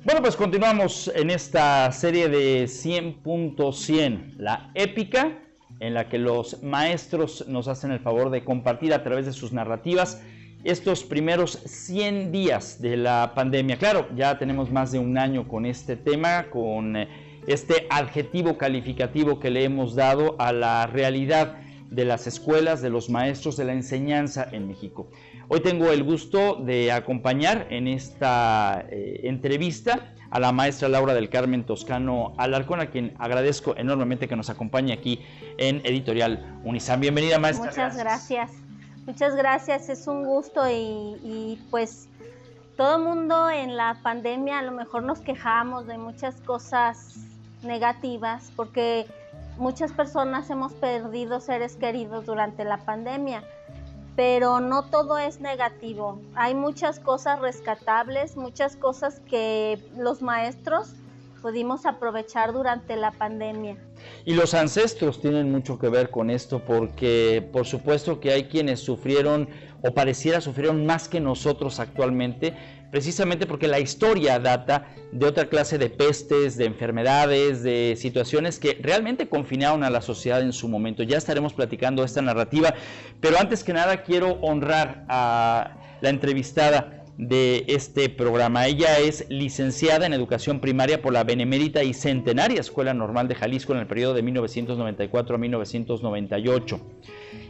Bueno, pues continuamos en esta serie de 100.100, la épica, en la que los maestros nos hacen el favor de compartir a través de sus narrativas estos primeros 100 días de la pandemia. Claro, ya tenemos más de un año con este tema, con este adjetivo calificativo que le hemos dado a la realidad de las escuelas, de los maestros, de la enseñanza en México. Hoy tengo el gusto de acompañar en esta entrevista a la maestra Laura del Carmen Toscano Alarcón, a quien agradezco enormemente que nos acompañe aquí en Editorial Unisam. Bienvenida, maestra. Muchas gracias. Muchas gracias, es un gusto y pues todo mundo en la pandemia a lo mejor nos quejamos de muchas cosas negativas porque muchas personas hemos perdido seres queridos durante la pandemia, pero no todo es negativo. Hay muchas cosas rescatables, muchas cosas que los maestros pudimos aprovechar durante la pandemia. Y los ancestros tienen mucho que ver con esto porque por supuesto que hay quienes sufrieron o pareciera sufrieron más que nosotros actualmente, precisamente porque la historia data de otra clase de pestes, de enfermedades, de situaciones que realmente confinaron a la sociedad en su momento. Ya estaremos platicando esta narrativa, pero antes que nada quiero honrar a la entrevistada de este programa. Ella es licenciada en Educación Primaria por la Benemérita y Centenaria Escuela Normal de Jalisco en el periodo de 1994 a 1998.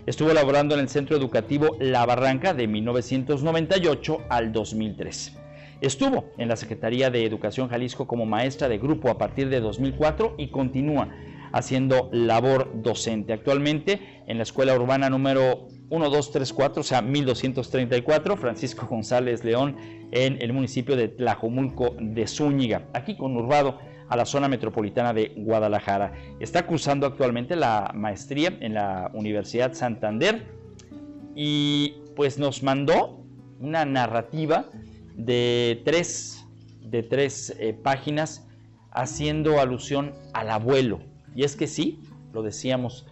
Estuvo laborando en el Centro Educativo La Barranca de 1998 al 2003. Estuvo en la Secretaría de Educación Jalisco como maestra de grupo a partir de 2004 y continúa haciendo labor docente. Actualmente en la Escuela Urbana número 1234, o sea 1234, Francisco González León, en el municipio de Tlajomulco de Zúñiga, aquí conurbado a la zona metropolitana de Guadalajara. Está cursando actualmente la maestría en la Universidad Santander y pues nos mandó una narrativa de tres páginas haciendo alusión al abuelo. Y es que sí, lo decíamos,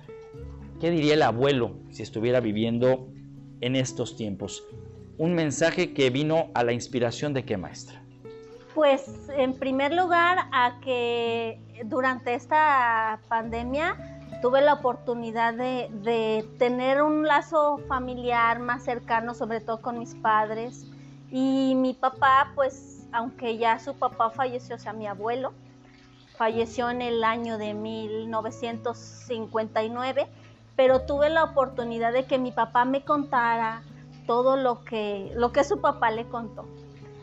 ¿qué diría el abuelo si estuviera viviendo en estos tiempos? Un mensaje que vino a la inspiración de qué, maestra. Pues en primer lugar a que durante esta pandemia tuve la oportunidad de tener un lazo familiar más cercano, sobre todo con mis padres. Y mi papá, pues aunque ya su papá falleció, o sea mi abuelo, falleció en el año de 1959, pero tuve la oportunidad de que mi papá me contara todo lo que su papá le contó.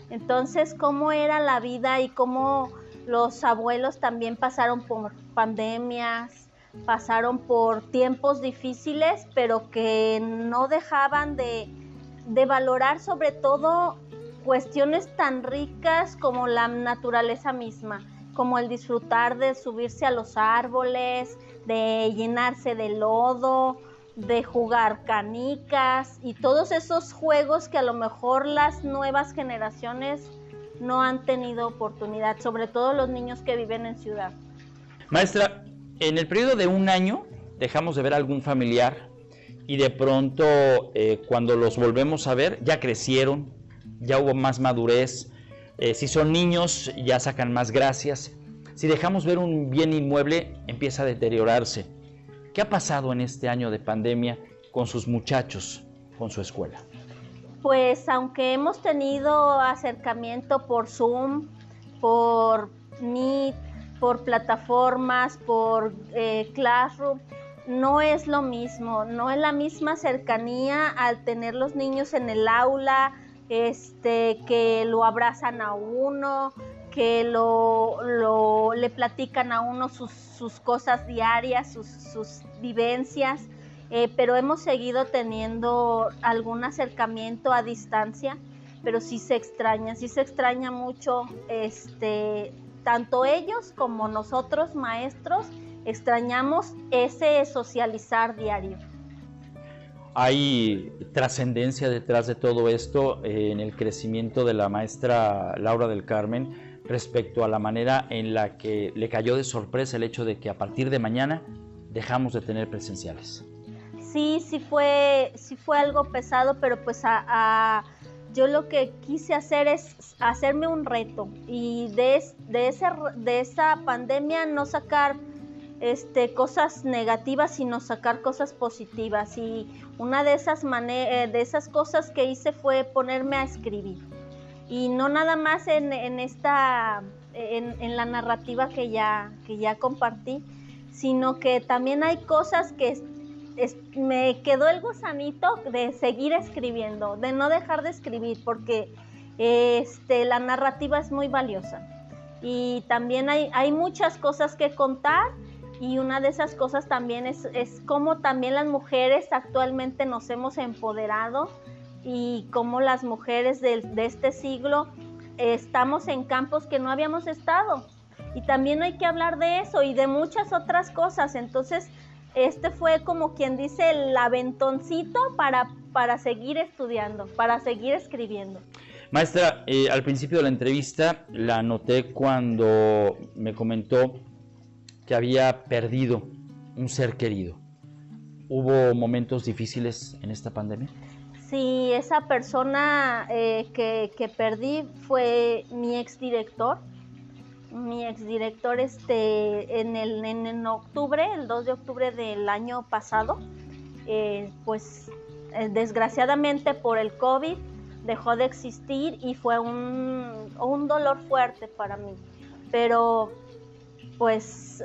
Entonces, cómo era la vida y cómo los abuelos también pasaron por pandemias, pasaron por tiempos difíciles, pero que no dejaban de valorar sobre todo cuestiones tan ricas como la naturaleza misma, como el disfrutar de subirse a los árboles, de llenarse de lodo, de jugar canicas y todos esos juegos que a lo mejor las nuevas generaciones no han tenido oportunidad, sobre todo los niños que viven en ciudad. Maestra, en el periodo de un año dejamos de ver a algún familiar y de pronto cuando los volvemos a ver ya crecieron, ya hubo más madurez. Si son niños, ya sacan más gracias. Si dejamos ver un bien inmueble, empieza a deteriorarse. ¿Qué ha pasado en este año de pandemia con sus muchachos, con su escuela? Pues aunque hemos tenido acercamiento por Zoom, por Meet, por plataformas, por Classroom, no es lo mismo, no es la misma cercanía al tener los niños en el aula, que lo abrazan a uno, que le platican a uno sus cosas diarias, sus vivencias, pero hemos seguido teniendo algún acercamiento a distancia, pero sí se extraña mucho, tanto ellos como nosotros maestros, extrañamos ese socializar diario. Hay trascendencia detrás de todo esto en el crecimiento de la maestra Laura del Carmen respecto a la manera en la que le cayó de sorpresa el hecho de que a partir de mañana dejamos de tener presenciales. Sí fue algo pesado, pero pues yo lo que quise hacer es hacerme un reto y de esa pandemia no sacar cosas negativas, sino sacar cosas positivas. Y una de esas cosas que hice fue ponerme a escribir. Y no nada más en la narrativa que ya compartí, sino que también hay cosas que me quedó el gusanito de seguir escribiendo, de no dejar de escribir, porque la narrativa es muy valiosa. Y también hay muchas cosas que contar, y una de esas cosas también es cómo también las mujeres actualmente nos hemos empoderado y cómo las mujeres de este siglo estamos en campos que no habíamos estado. Y también hay que hablar de eso y de muchas otras cosas. Entonces, fue como quien dice el aventoncito para seguir estudiando, para seguir escribiendo. Maestra, al principio de la entrevista la noté cuando me comentó que había perdido un ser querido. ¿Hubo momentos difíciles en esta pandemia? Sí, esa persona que perdí fue mi exdirector. Mi exdirector en octubre, el 2 de octubre del año pasado, desgraciadamente por el COVID dejó de existir y fue un dolor fuerte para mí. Pero pues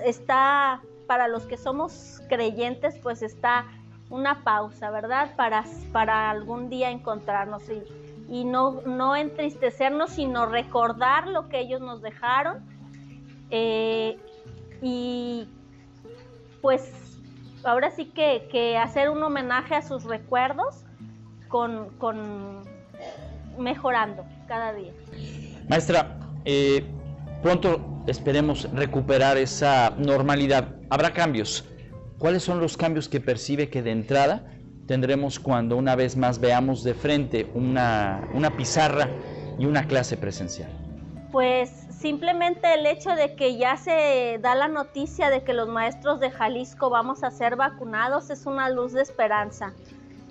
para los que somos creyentes, pues está una pausa, ¿verdad? Para algún día encontrarnos y no entristecernos, sino recordar lo que ellos nos dejaron. Y pues ahora sí que hacer un homenaje a sus recuerdos con mejorando cada día. Maestra, pronto esperemos recuperar esa normalidad. ¿Habrá cambios? ¿Cuáles son los cambios que percibe que de entrada tendremos cuando una vez más veamos de frente una pizarra y una clase presencial? Pues simplemente el hecho de que ya se da la noticia de que los maestros de Jalisco vamos a ser vacunados es una luz de esperanza,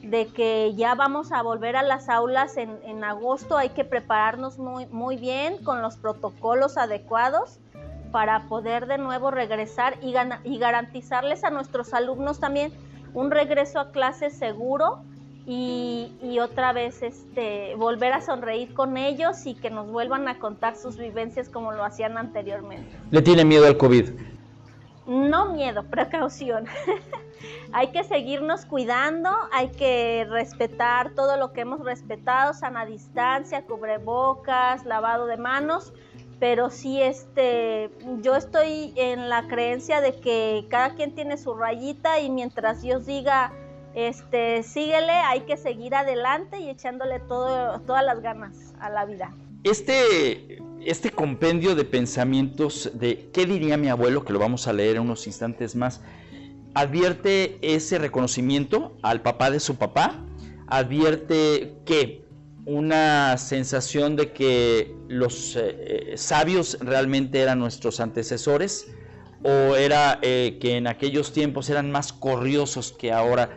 de que ya vamos a volver a las aulas en agosto. Hay que prepararnos muy, muy bien con los protocolos adecuados para poder de nuevo regresar y garantizarles a nuestros alumnos también un regreso a clases seguro y otra vez volver a sonreír con ellos y que nos vuelvan a contar sus vivencias como lo hacían anteriormente. ¿Le tiene miedo al COVID? No miedo, precaución. Hay que seguirnos cuidando, hay que respetar todo lo que hemos respetado, sana distancia, cubrebocas, lavado de manos, pero sí yo estoy en la creencia de que cada quien tiene su rayita y mientras Dios diga síguele, hay que seguir adelante y echándole todas las ganas a la vida. Este compendio de pensamientos de ¿qué diría mi abuelo?, que lo vamos a leer en unos instantes más, advierte ese reconocimiento al papá de su papá, advierte que una sensación de que los sabios realmente eran nuestros antecesores, o era que en aquellos tiempos eran más corriosos que ahora,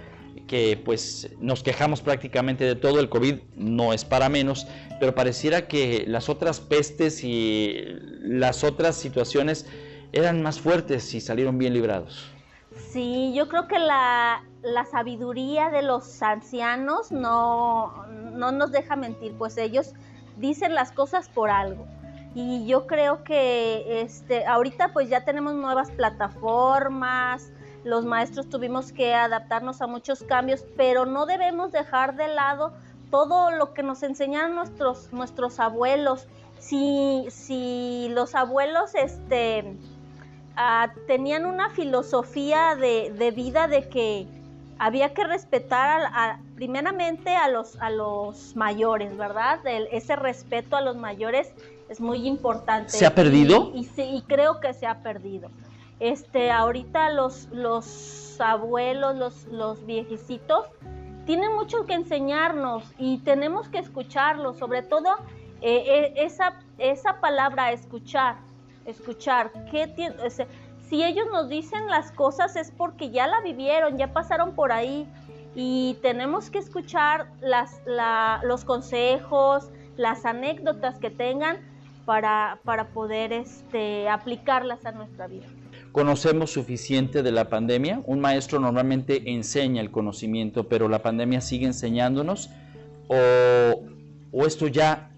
que pues nos quejamos prácticamente de todo. El COVID no es para menos, pero pareciera que las otras pestes y las otras situaciones eran más fuertes y salieron bien librados. Sí, yo creo que la sabiduría de los ancianos no nos deja mentir, pues ellos dicen las cosas por algo. Y yo creo que ahorita pues ya tenemos nuevas plataformas, los maestros tuvimos que adaptarnos a muchos cambios, pero no debemos dejar de lado todo lo que nos enseñaron nuestros abuelos. Si los abuelos tenían una filosofía de vida de que había que respetar primeramente a los mayores, ¿verdad? Ese respeto a los mayores es muy importante. ¿Se ha perdido? Y creo que se ha perdido. Ahorita los abuelos, los viejecitos, tienen mucho que enseñarnos y tenemos que escucharlos, sobre todo esa palabra escuchar. Si ellos nos dicen las cosas es porque ya la vivieron, ya pasaron por ahí. y tenemos que escuchar los consejos, las anécdotas que tengan para poder aplicarlas a nuestra vida. ¿Conocemos suficiente de la pandemia? Un maestro normalmente enseña el conocimiento, pero ¿la pandemia sigue enseñándonos? ¿O esto ya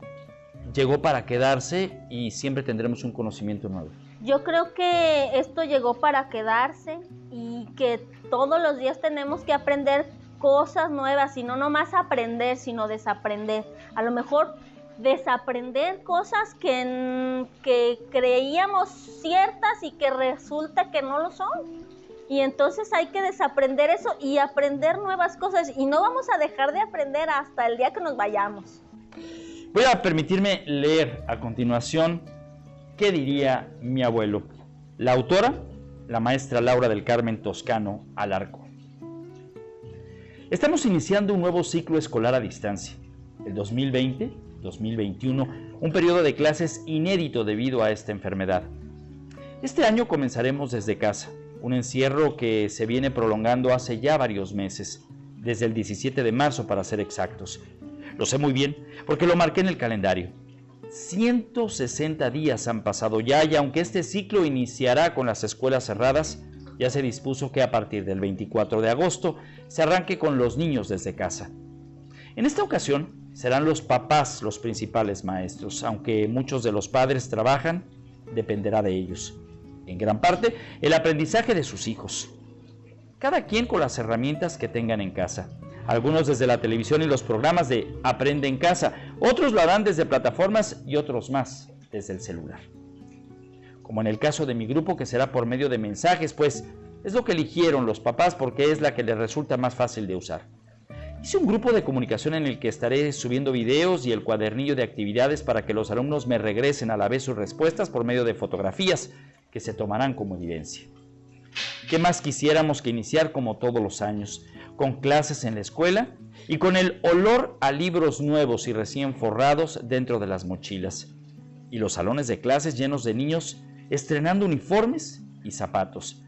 llegó para quedarse y siempre tendremos un conocimiento nuevo? Yo creo que esto llegó para quedarse y que todos los días tenemos que aprender cosas nuevas, y no nomás aprender, sino desaprender. A lo mejor desaprender cosas que creíamos ciertas y que resulta que no lo son. Y entonces hay que desaprender eso y aprender nuevas cosas, y no vamos a dejar de aprender hasta el día que nos vayamos. Voy a permitirme leer a continuación qué diría mi abuelo. La autora, la maestra Laura del Carmen Toscano Alarco. Estamos iniciando un nuevo ciclo escolar a distancia. El 2020-2021, un periodo de clases inédito debido a esta enfermedad. Este año comenzaremos desde casa, un encierro que se viene prolongando hace ya varios meses, desde el 17 de marzo para ser exactos. Lo sé muy bien, porque lo marqué en el calendario. 160 días han pasado ya, y aunque este ciclo iniciará con las escuelas cerradas, ya se dispuso que a partir del 24 de agosto se arranque con los niños desde casa. En esta ocasión serán los papás los principales maestros, aunque muchos de los padres trabajan, dependerá de ellos. En gran parte, el aprendizaje de sus hijos. Cada quien con las herramientas que tengan en casa. Algunos desde la televisión y los programas de Aprende en Casa, otros lo harán desde plataformas y otros más desde el celular. Como en el caso de mi grupo, que será por medio de mensajes, pues es lo que eligieron los papás porque es la que les resulta más fácil de usar. Hice un grupo de comunicación en el que estaré subiendo videos y el cuadernillo de actividades para que los alumnos me regresen a la vez sus respuestas por medio de fotografías que se tomarán como evidencia. ¿Qué más quisiéramos que iniciar como todos los años, con clases en la escuela y con el olor a libros nuevos y recién forrados dentro de las mochilas, y los salones de clases llenos de niños estrenando uniformes y zapatos,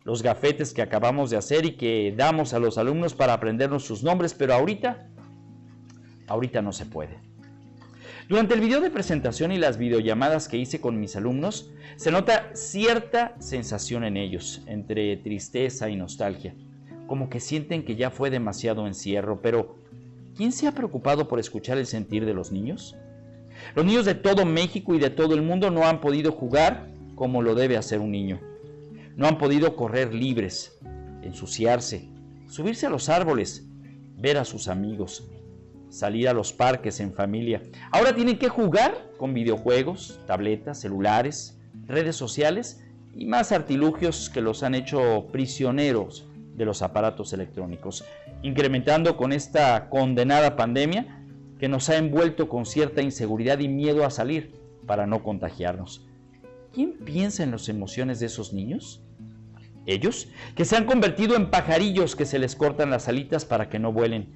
los gafetes que acabamos de hacer y que damos a los alumnos para aprendernos sus nombres, pero ahorita no se puede. Durante el video de presentación y las videollamadas que hice con mis alumnos, se nota cierta sensación en ellos, entre tristeza y nostalgia, como que sienten que ya fue demasiado encierro, pero ¿quién se ha preocupado por escuchar el sentir de los niños? Los niños de todo México y de todo el mundo no han podido jugar como lo debe hacer un niño. No han podido correr libres, ensuciarse, subirse a los árboles, ver a sus amigos, salir a los parques en familia. Ahora tienen que jugar con videojuegos, tabletas, celulares, redes sociales y más artilugios que los han hecho prisioneros de los aparatos electrónicos, incrementando con esta condenada pandemia que nos ha envuelto con cierta inseguridad y miedo a salir para no contagiarnos. ¿Quién piensa en las emociones de esos niños? Ellos, que se han convertido en pajarillos que se les cortan las alitas para que no vuelen,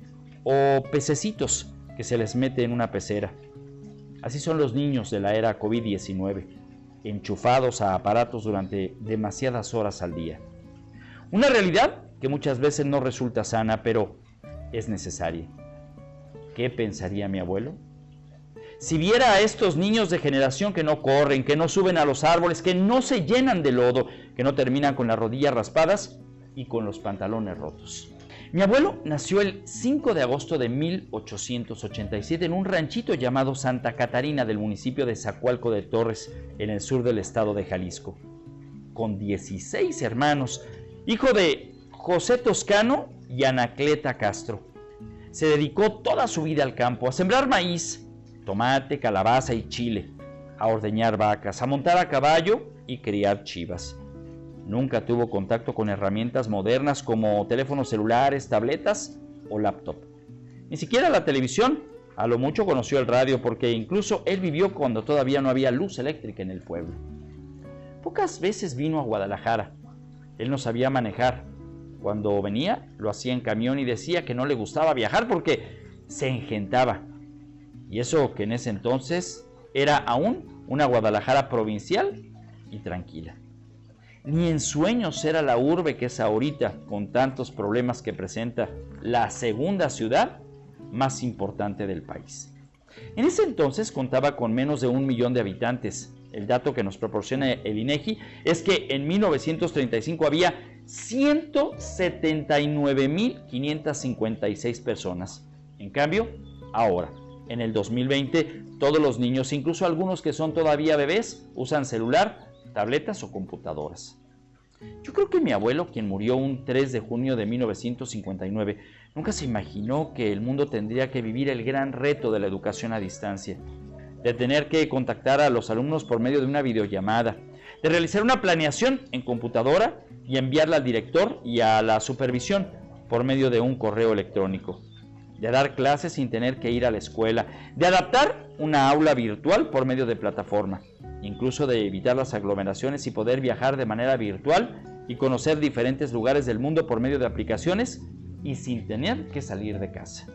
o pececitos que se les mete en una pecera. Así son los niños de la era COVID-19, enchufados a aparatos durante demasiadas horas al día. Una realidad que muchas veces no resulta sana, pero es necesaria. ¿Qué pensaría mi abuelo? Si viera a estos niños de generación que no corren, que no suben a los árboles, que no se llenan de lodo, que no terminan con las rodillas raspadas y con los pantalones rotos. Mi abuelo nació el 5 de agosto de 1887 en un ranchito llamado Santa Catarina del municipio de Zacualco de Torres, en el sur del estado de Jalisco. Con 16 hermanos, hijo de José Toscano y Anacleta Castro. Se dedicó toda su vida al campo, a sembrar maíz, tomate, calabaza y chile, a ordeñar vacas, a montar a caballo y criar chivas. Nunca tuvo contacto con herramientas modernas como teléfonos celulares, tabletas o laptop. Ni siquiera la televisión. A lo mucho conoció el radio porque incluso él vivió cuando todavía no había luz eléctrica en el pueblo. Pocas veces vino a Guadalajara. Él no sabía manejar. Cuando venía, lo hacía en camión y decía que no le gustaba viajar porque se engentaba. Y eso que en ese entonces era aún una Guadalajara provincial y tranquila. Ni en sueños era la urbe que es ahorita, con tantos problemas que presenta, la segunda ciudad más importante del país. En ese entonces contaba con menos de 1 millón de habitantes. El dato que nos proporciona el INEGI es que en 1935 había 179,556 personas. En cambio, ahora, en el 2020, todos los niños, incluso algunos que son todavía bebés, usan celular, tabletas o computadoras. Yo creo que mi abuelo, quien murió un 3 de junio de 1959, nunca se imaginó que el mundo tendría que vivir el gran reto de la educación a distancia, de tener que contactar a los alumnos por medio de una videollamada, de realizar una planeación en computadora y enviarla al director y a la supervisión por medio de un correo electrónico, de dar clases sin tener que ir a la escuela, de adaptar una aula virtual por medio de plataforma, incluso de evitar las aglomeraciones y poder viajar de manera virtual y conocer diferentes lugares del mundo por medio de aplicaciones y sin tener que salir de casa.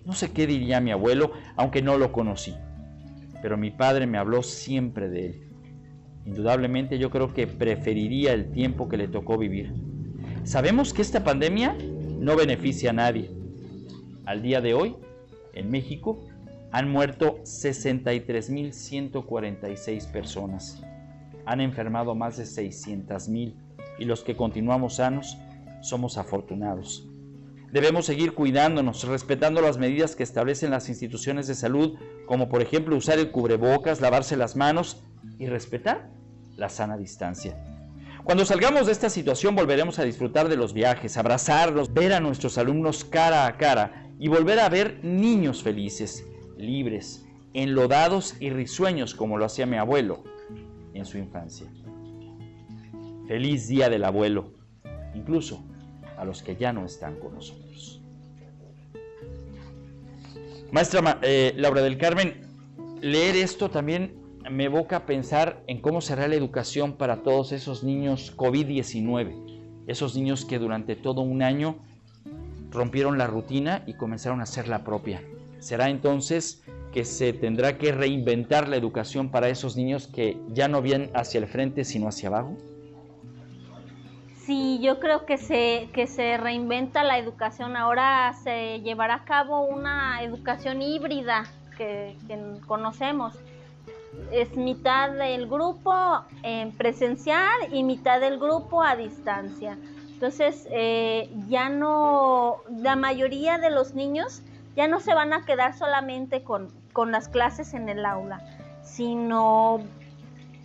No sé qué diría mi abuelo, aunque no lo conocí, pero mi padre me habló siempre de él. Indudablemente yo creo que preferiría el tiempo que le tocó vivir. Sabemos que esta pandemia no beneficia a nadie. Al día de hoy, en México, han muerto 63,146 personas. Han enfermado más de 600,000 y los que continuamos sanos somos afortunados. Debemos seguir cuidándonos, respetando las medidas que establecen las instituciones de salud, como por ejemplo usar el cubrebocas, lavarse las manos y respetar la sana distancia. Cuando salgamos de esta situación volveremos a disfrutar de los viajes, abrazarnos, ver a nuestros alumnos cara a cara y volver a ver niños felices, libres, enlodados y risueños como lo hacía mi abuelo en su infancia. Feliz Día del Abuelo, incluso a los que ya no están con nosotros. Maestra Laura del Carmen, leer esto también me evoca a pensar en cómo será la educación para todos esos niños COVID-19, esos niños que durante todo un año rompieron la rutina y comenzaron a hacer la propia. ¿Será entonces que se tendrá que reinventar la educación para esos niños que ya no ven hacia el frente sino hacia abajo? Sí, yo creo que se reinventa la educación. Ahora se llevará a cabo una educación híbrida que conocemos. Es mitad del grupo presencial y mitad del grupo a distancia. Entonces, ya no, la mayoría de los niños ya no se van a quedar solamente con las clases en el aula, sino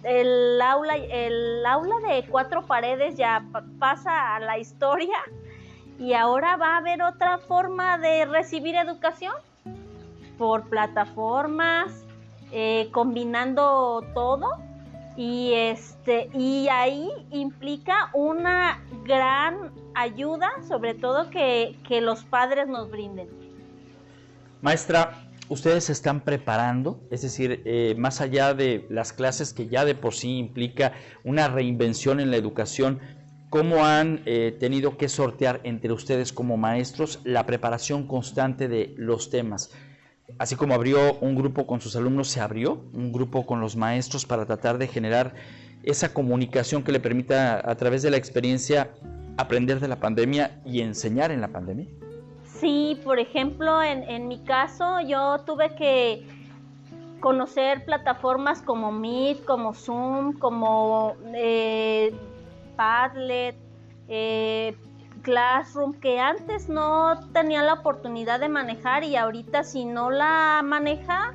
el aula de 4 paredes ya pasa a la historia y ahora va a haber otra forma de recibir educación por plataformas, combinando todo y ahí implica una gran ayuda, sobre todo que los padres nos brinden. Maestra, ¿ustedes se están preparando? Es decir, más allá de las clases que ya de por sí implica una reinvención en la educación, ¿cómo han tenido que sortear entre ustedes como maestros la preparación constante de los temas? Así como abrió un grupo con sus alumnos, ¿se abrió un grupo con los maestros para tratar de generar esa comunicación que le permita a través de la experiencia aprender de la pandemia y enseñar en la pandemia? Sí, por ejemplo, en mi caso yo tuve que conocer plataformas como Meet, como Zoom, como Padlet, Classroom, que antes no tenía la oportunidad de manejar y ahorita si no la maneja,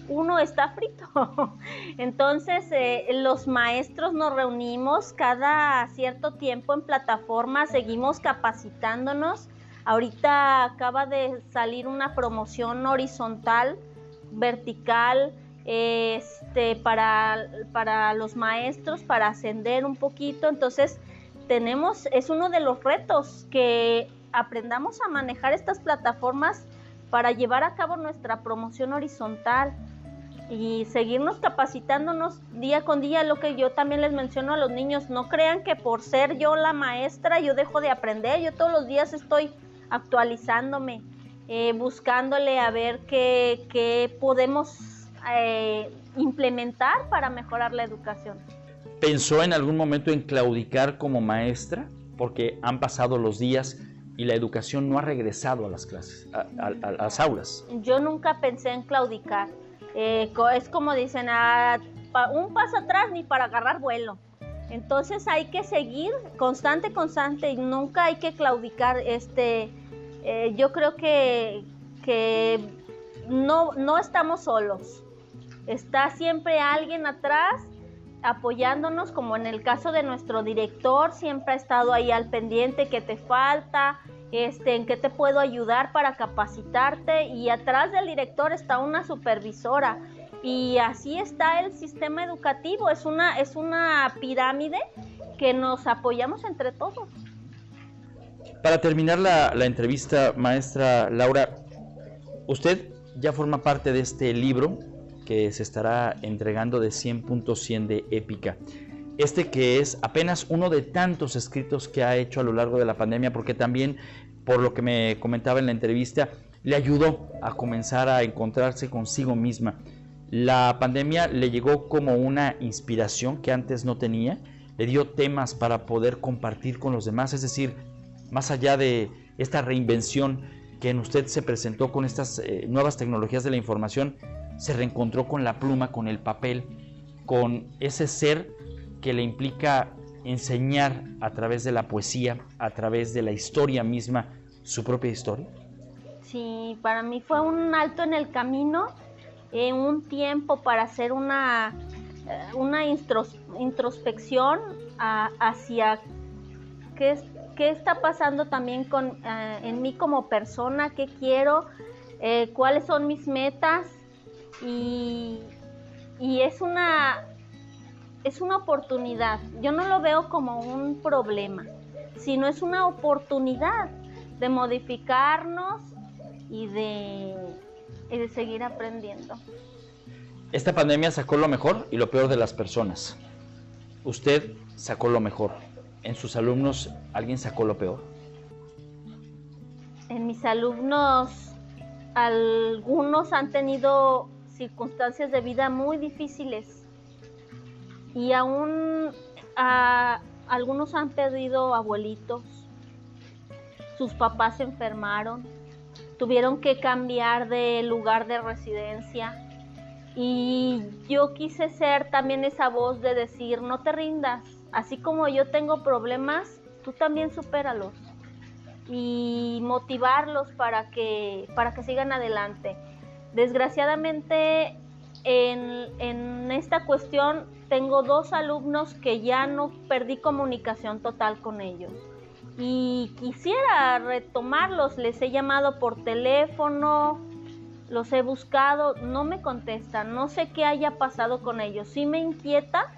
uno está frito. Entonces, los maestros nos reunimos cada cierto tiempo en plataformas, seguimos capacitándonos. Ahorita acaba de salir una promoción horizontal, vertical, para los maestros, para ascender un poquito. Entonces, es uno de los retos que aprendamos a manejar estas plataformas para llevar a cabo nuestra promoción horizontal y seguirnos capacitándonos día con día. Lo que yo también les menciono a los niños, no crean que por ser yo la maestra yo dejo de aprender. Yo todos los días estoy actualizándome, buscándole a ver qué podemos implementar para mejorar la educación. ¿Pensó en algún momento en claudicar como maestra? Porque han pasado los días y la educación no ha regresado a las clases, a las aulas. Yo nunca pensé en claudicar. Es como dicen, un paso atrás ni para agarrar vuelo. Entonces hay que seguir constante y nunca hay que claudicar. Yo creo que no estamos solos. Está siempre alguien atrás apoyándonos, como en el caso de nuestro director, siempre ha estado ahí al pendiente, qué te falta, en qué te puedo ayudar para capacitarte, y atrás del director está una supervisora, y así está el sistema educativo, es una pirámide que nos apoyamos entre todos. Para terminar la entrevista, maestra Laura, usted ya forma parte de este libro que se estará entregando de 100.100 de Épica. Que es apenas uno de tantos escritos que ha hecho a lo largo de la pandemia, porque también, por lo que me comentaba en la entrevista, le ayudó a comenzar a encontrarse consigo misma. La pandemia le llegó como una inspiración que antes no tenía, le dio temas para poder compartir con los demás, es decir, más allá de esta reinvención que en usted se presentó con estas nuevas tecnologías de la información, se reencontró con la pluma, con el papel, con ese ser que le implica enseñar a través de la poesía, a través de la historia misma, su propia historia. Sí, para mí fue un alto en el camino, un tiempo para hacer una introspección hacia qué está pasando también en mí como persona, qué quiero, cuáles son mis metas, y es una oportunidad. Yo no lo veo como un problema, sino es una oportunidad de modificarnos y de seguir aprendiendo. Esta pandemia sacó lo mejor y lo peor de las personas. Usted sacó lo mejor. ¿En sus alumnos alguien sacó lo peor? En mis alumnos, algunos han tenido circunstancias de vida muy difíciles, y aún algunos han perdido abuelitos, sus papás se enfermaron, tuvieron que cambiar de lugar de residencia, y yo quise ser también esa voz de decir, no te rindas, así como yo tengo problemas, tú también supéralos, y motivarlos para que sigan adelante. Desgraciadamente, en esta cuestión tengo 2 alumnos que ya no perdí comunicación total con ellos, y quisiera retomarlos. Les he llamado por teléfono, los he buscado, no me contestan, no sé qué haya pasado con ellos. Sí me inquieta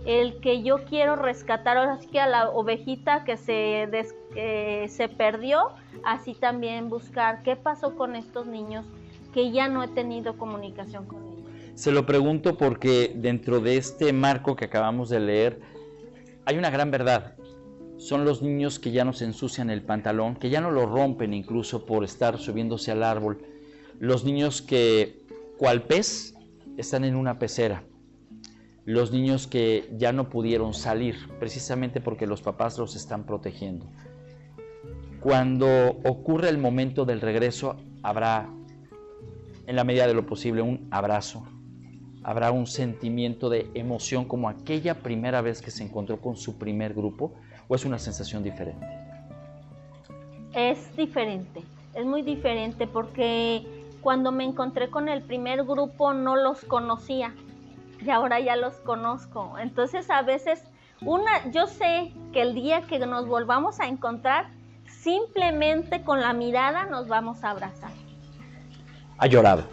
el que yo quiero rescatar, ahora sí que a la ovejita que se perdió, así también buscar qué pasó con estos niños que ya no he tenido comunicación con ellos. Se lo pregunto porque dentro de este marco que acabamos de leer hay una gran verdad. Son los niños que ya no se ensucian el pantalón, que ya no lo rompen incluso por estar subiéndose al árbol. Los niños que, cual pez, están en una pecera. Los niños que ya no pudieron salir precisamente porque los papás los están protegiendo. Cuando ocurre el momento del regreso, habrá, en la medida de lo posible, un abrazo. Habrá un sentimiento de emoción como aquella primera vez que se encontró con su primer grupo, ¿o es una sensación diferente? Es diferente, es muy diferente, porque cuando me encontré con el primer grupo no los conocía y ahora ya los conozco. Entonces a veces yo sé que el día que nos volvamos a encontrar, simplemente con la mirada nos vamos a abrazar. ¿Ha llorado?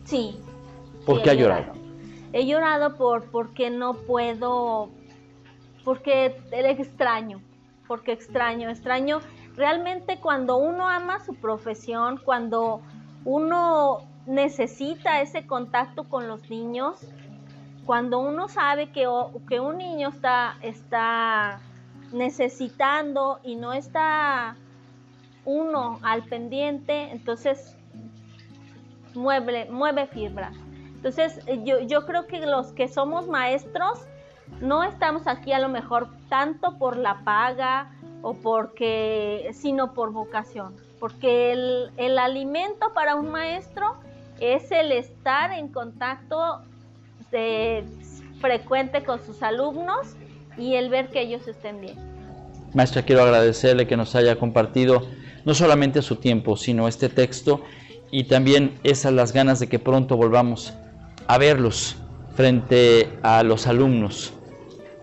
Sí. ¿Por qué ha llorado? He llorado porque no puedo, porque extraño realmente cuando uno ama su profesión, cuando uno necesita ese contacto con los niños, cuando uno sabe que un niño está necesitando y no está uno al pendiente, entonces mueve fibras. Entonces yo creo que los que somos maestros No estamos aquí a lo mejor tanto por la paga sino por vocación, porque el alimento para un maestro es el estar en contacto frecuente con sus alumnos y el ver que ellos estén bien. Maestra, quiero agradecerle que nos haya compartido no solamente su tiempo, sino este texto y también las ganas de que pronto volvamos a verlos frente a los alumnos,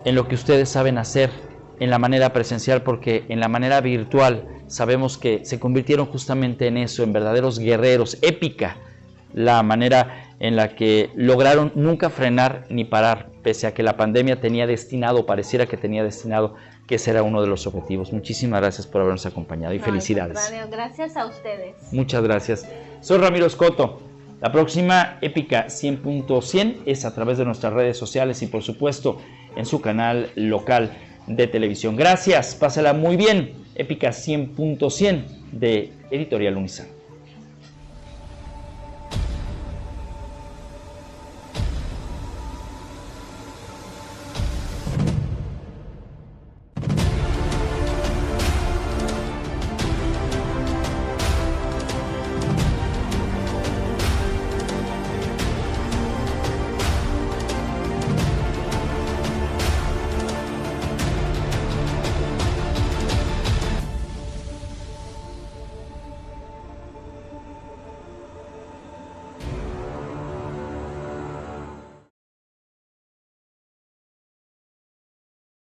en lo que ustedes saben hacer, en la manera presencial, porque en la manera virtual sabemos que se convirtieron justamente en eso, en verdaderos guerreros. Épica la manera en la que lograron nunca frenar ni parar, pese a que la pandemia pareciera que tenía destinado que ese era uno de los objetivos. Muchísimas gracias por habernos acompañado y felicidades. Al contrario, gracias a ustedes. Muchas gracias. Soy Ramiro Escoto. La próxima Épica 100.100 es a través de nuestras redes sociales y por supuesto en su canal local de televisión. Gracias, pásala muy bien. Épica 100.100 de Editorial Unizar.